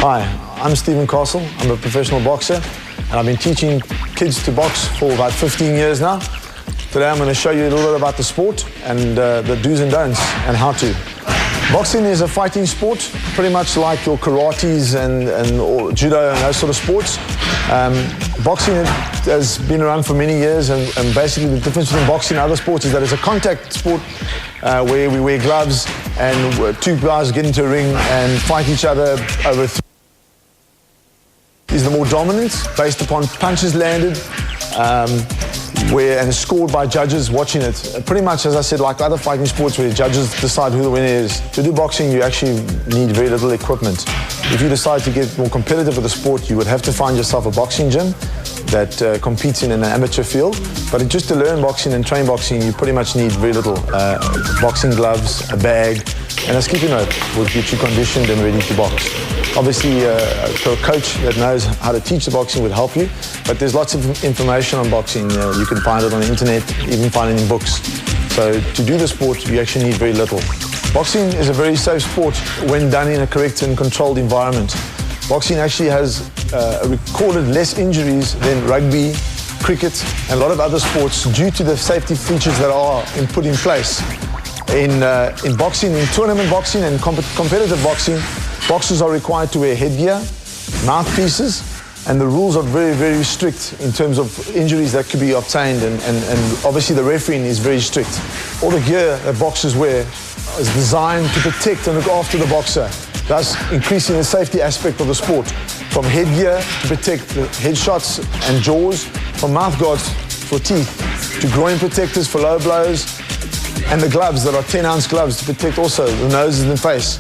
Hi, I'm Stephen Castle. I'm a professional boxer and I've been teaching kids to box for about 15 years now. Today I'm going to show you a little bit about the sport and the do's and don'ts and how to. Boxing is a fighting sport, pretty much like your karates or judo and those sort of sports. Boxing has been around for many years and basically the difference between boxing and other sports is that it's a contact sport where we wear gloves and two guys get into a ring and fight each other over is the more dominant based upon punches landed and scored by judges watching it. Pretty much, as I said, like other fighting sports where judges decide who the winner is. To do boxing, you actually need very little equipment. If you decide to get more competitive with the sport, you would have to find yourself a boxing gym that competes in an amateur field. But just to learn boxing and train boxing, you pretty much need very little. Boxing gloves, a bag, and a skipping rope will get you conditioned and ready to box. Obviously, a coach that knows how to teach the boxing would help you, but there's lots of information on boxing. You can find it on the internet, even find it in books. So to do the sport, you actually need very little. Boxing is a very safe sport when done in a correct and controlled environment. Boxing actually has recorded less injuries than rugby, cricket, and a lot of other sports due to the safety features that are put in place. In boxing, in tournament boxing and competitive boxing, boxers are required to wear headgear, mouthpieces, and the rules are very, very strict in terms of injuries that could be obtained, and obviously the refereeing is very strict. All the gear that boxers wear is designed to protect and look after the boxer, thus increasing the safety aspect of the sport. From headgear to protect the headshots and jaws, from mouth guards for teeth, to groin protectors for low blows, and the gloves that are 10-ounce gloves to protect also the noses and face.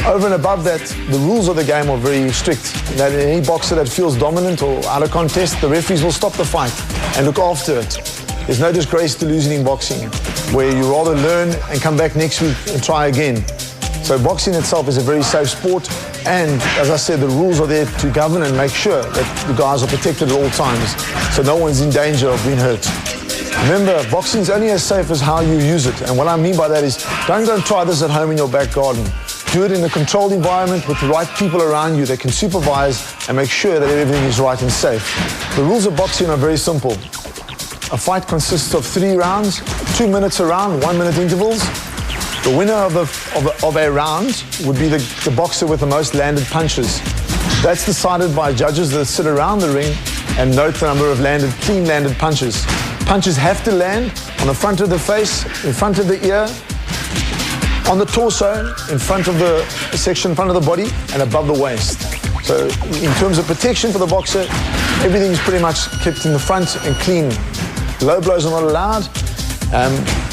Over and above that, the rules of the game are very strict. That any boxer that feels dominant or out of contest, the referees will stop the fight and look after it. There's no disgrace to losing in boxing, where you rather learn and come back next week and try again. So boxing itself is a very safe sport, and as I said, the rules are there to govern and make sure that the guys are protected at all times, so no one's in danger of being hurt. Remember, boxing is only as safe as how you use it, and what I mean by that is don't go and try this at home in your back garden. Do it in a controlled environment with the right people around you that can supervise and make sure that everything is right and safe. The rules of boxing are very simple. A fight consists of 3 rounds, 2 minutes a round, 1 minute intervals. The winner of a round would be the boxer with the most landed punches. That's decided by judges that sit around the ring and note the number of clean landed punches. Punches have to land on the front of the face, in front of the ear, on the torso, in front of the section, in front of the body, and above the waist. So in terms of protection for the boxer, everything's pretty much kept in the front and clean. Low blows are not allowed.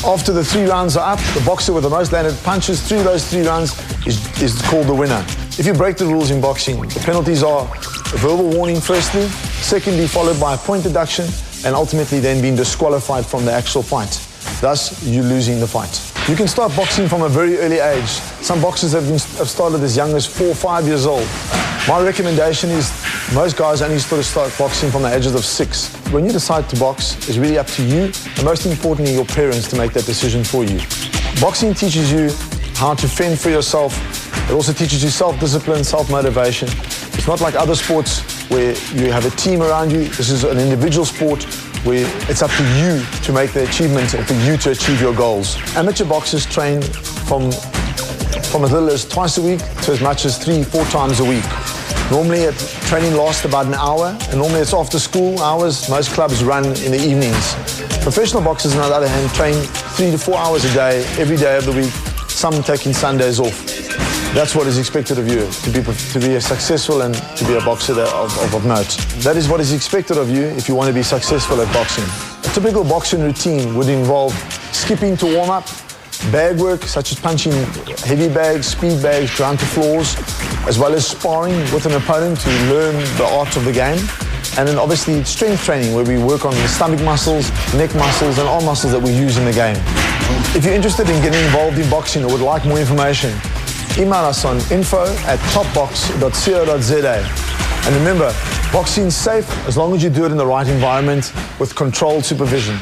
After the 3 rounds are up, the boxer with the most landed punches through those 3 rounds is called the winner. If you break the rules in boxing, the penalties are a verbal warning firstly, secondly followed by a point deduction, and ultimately then being disqualified from the actual fight. Thus, you losing the fight. You can start boxing from a very early age. Some boxers have started as young as 4 or 5 years old. My recommendation is most guys only start boxing from the ages of 6. When you decide to box, it's really up to you, and most importantly, your parents to make that decision for you. Boxing teaches you how to fend for yourself. It also teaches you self-discipline, self-motivation. It's not like other sports where you have a team around you. This is an individual sport where it's up to you to make the achievements and for you to achieve your goals. Amateur boxers train from as little as twice a week to as much as 3-4 times a week. Normally training lasts about an hour, and normally it's after school hours. Most clubs run in the evenings. Professional boxers, on the other hand, train 3 to 4 hours a day, every day of the week, some taking Sundays off. That's what is expected of you, to be successful and to be a boxer of note. That is what is expected of you if you want to be successful at boxing. A typical boxing routine would involve skipping to warm up, bag work such as punching heavy bags, speed bags, ground to floors, as well as sparring with an opponent to learn the art of the game. And then obviously strength training, where we work on the stomach muscles, neck muscles, and arm muscles that we use in the game. If you're interested in getting involved in boxing or would like more information, email us on info@topbox.co.za. And remember, boxing's safe as long as you do it in the right environment with controlled supervision.